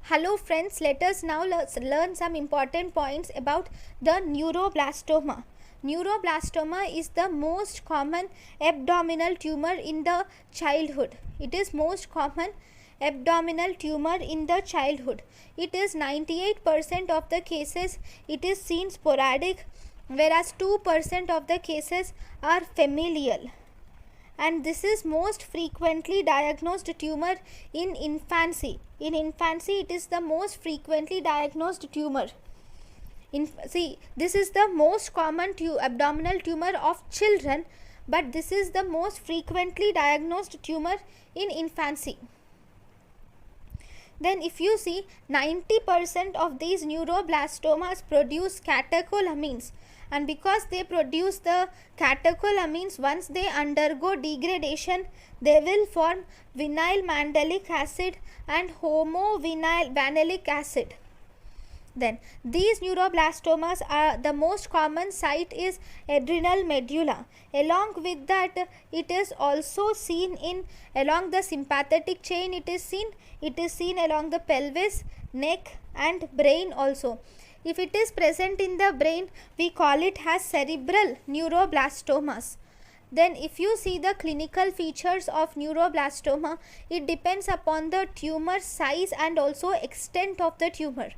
Hello friends, let us now learn some important points about the neuroblastoma. Neuroblastoma is the most common abdominal tumor in the childhood. It is most common abdominal tumor in the childhood. It is 98% of the cases it is seen sporadic, whereas 2% of the cases are familial. And this is most frequently diagnosed tumor in infancy. In infancy, it is the most frequently diagnosed tumor. This is the most common abdominal tumor of children, but this is the most frequently diagnosed tumor in infancy. Then if you see, 90% of these neuroblastomas produce catecholamines, and because they produce the catecholamines, once they undergo degradation, they will form vinyl mandelic acid and homovinyl vanillic acid. Then these neuroblastomas are the most common site is adrenal medulla. Along with that, it is also seen along the sympathetic chain. It is seen along the pelvis, neck and brain also. If it is present in the brain, we call it as cerebral neuroblastomas. Then if you see the clinical features of neuroblastoma, it depends upon the tumor size and also extent of the tumor.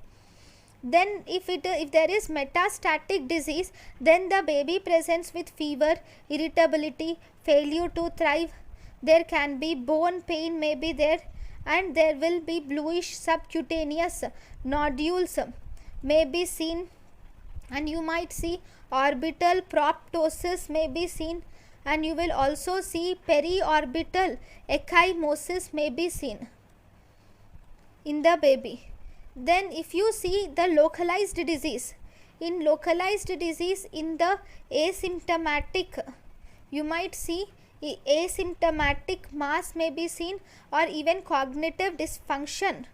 Then if there is metastatic disease, then the baby presents with fever, irritability, failure to thrive. There can be bone pain may be there, and there will be bluish subcutaneous nodules may be seen, and you might see orbital proptosis may be seen, and you will also see periorbital ecchymosis may be seen in the baby. Then if you see the localized disease, in the asymptomatic, you might see asymptomatic mass may be seen, or even cognitive dysfunction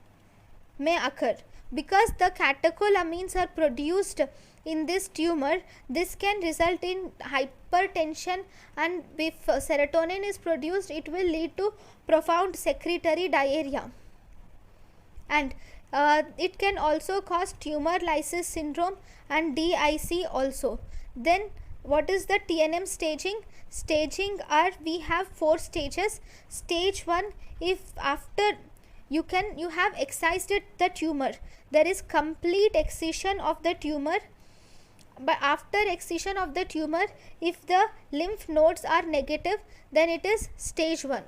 may occur. Because the catecholamines are produced in this tumor, this can result in hypertension, and if serotonin is produced, it will lead to profound secretory diarrhea, and it can also cause tumor lysis syndrome and DIC also. Then what is the TNM staging? We have 4 stages. Stage 1, if after you have excised the tumor, there is complete excision of the tumor. But after excision of the tumor, if the lymph nodes are negative, then it is stage 1.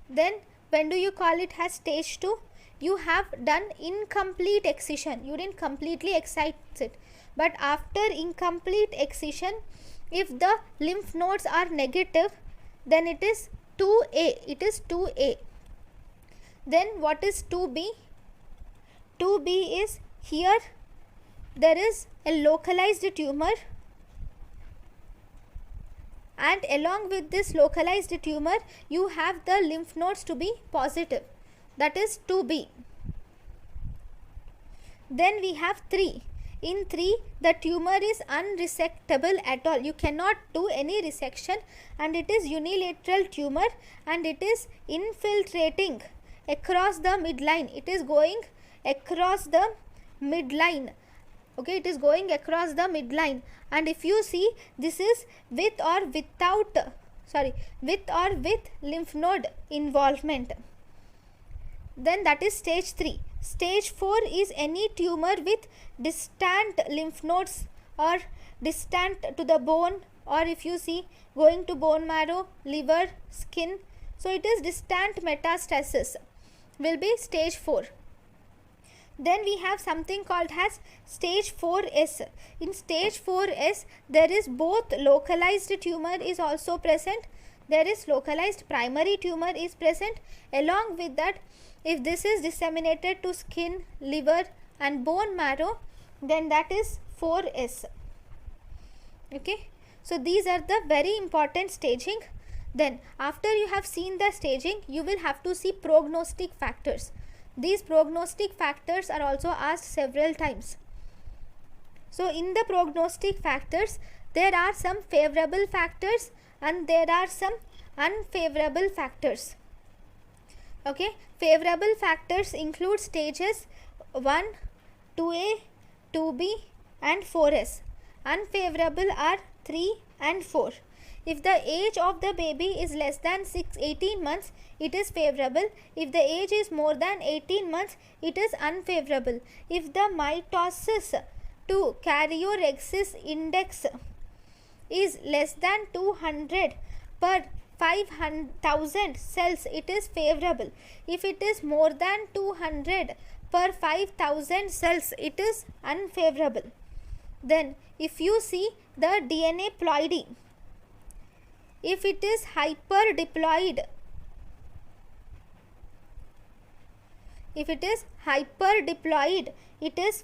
Then when do you call it as stage 2? You have done incomplete excision, you didn't completely excite it, but after incomplete excision, if the lymph nodes are negative, then it is 2A. Then what is 2B? 2B is, here there is a localized tumor, and along with this localized tumor, you have the lymph nodes to be positive. That is 2B. Then we have 3. In 3, the tumor is unresectable at all. You cannot do any resection, and it is unilateral tumor, and it is infiltrating across the midline. It is going across the midline. Okay, it is going across the midline. And if you see, this is with or with lymph node involvement. Then that is stage 3. Stage 4 is any tumor with distant lymph nodes or distant to the bone, or if you see going to bone marrow, liver, skin. So it is distant metastasis will be stage 4. Then we have something called as stage 4S. In stage 4S, there is both localized tumor is also present. There is localized primary tumor is present. Along with that, if this is disseminated to skin, liver and bone marrow, then that is 4S. Okay. So these are the very important staging. Then after you have seen the staging, you will have to see prognostic factors. These prognostic factors are also asked several times. So in the prognostic factors, there are some favorable factors and there are some unfavorable factors. Okay, favorable factors include stages 1, 2A, 2B and 4S. Unfavorable are 3 and 4. If the age of the baby is less than 18 months, it is favorable. If the age is more than 18 months, it is unfavorable. If the mitosis to karyorrhexis index is less than 200 per 5,000 cells, it is favorable. If it is more than 200 per 5,000 cells, it is unfavorable. Then if you see the DNA ploidy, if it is hyperdiploid, if it is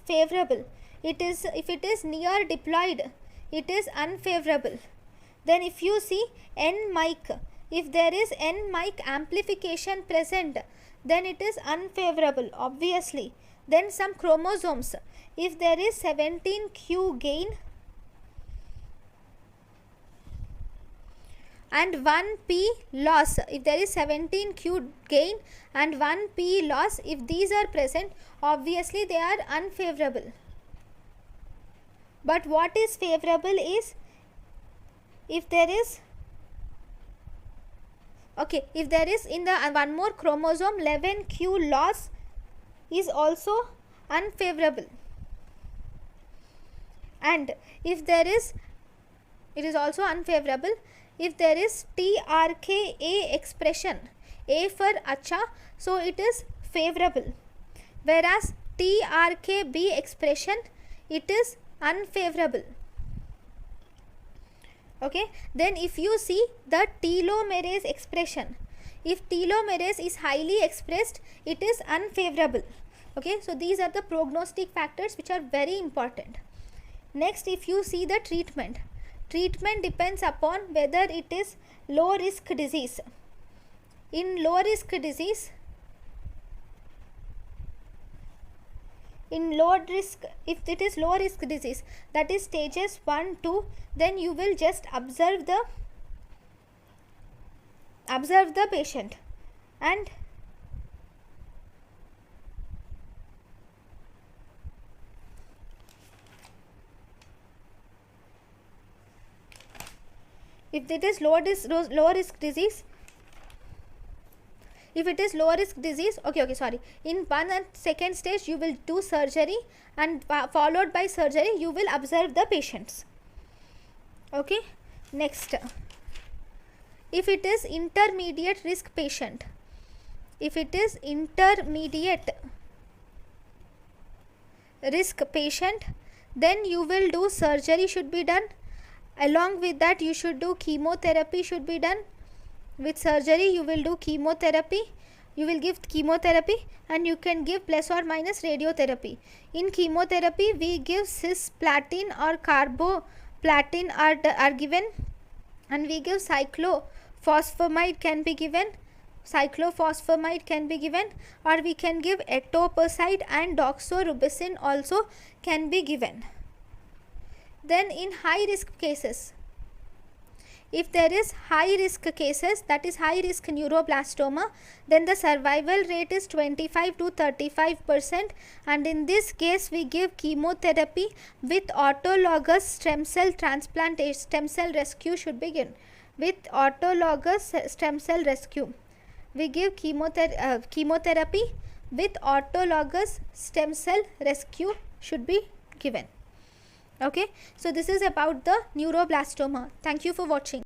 favorable. If it is near diploid, it is unfavorable. Then if you see N-mic, if there is N-mic amplification present, then it is unfavorable, obviously. Then some chromosomes, if there is 17q gain and 1p loss, if there is 17q gain and 1p loss, if these are present, obviously they are unfavorable. But what is favorable is if there is, okay, if there is in the one more chromosome 11q loss is also unfavorable. And if there is, it is also unfavorable if there is TRKA expression, A for acha, so it is favorable, whereas TRKB expression, it is unfavorable. Okay, then if you see the telomerase expression, if telomerase is highly expressed, it is unfavorable. Okay, so these are the prognostic factors which are very important. Next, if you see the treatment depends upon whether it is low risk disease. In low risk disease, if it is low risk disease, that is stages 1, 2, then you will just observe the patient, and if it is low risk disease, in 1 and 2nd stage you will do surgery, and followed by surgery you will observe the patients. Okay, next, if it is intermediate risk patient, then you will do surgery should be done. Along with that, you should do chemotherapy should be done. With surgery you will do chemotherapy, you will give chemotherapy, and you can give plus or minus radiotherapy. In chemotherapy we give cisplatin or carboplatin are given, and we give cyclophosphamide can be given, or we can give etoposide and doxorubicin also can be given. Then in high risk cases, if there is high risk cases, that is high risk neuroblastoma, then the survival rate is 25 to 35%, and in this case we give chemotherapy with autologous stem cell transplantation, stem cell rescue should begin. With autologous stem cell rescue, we give chemotherapy with autologous stem cell rescue should be given. Okay, so this is about the neuroblastoma. Thank you for watching.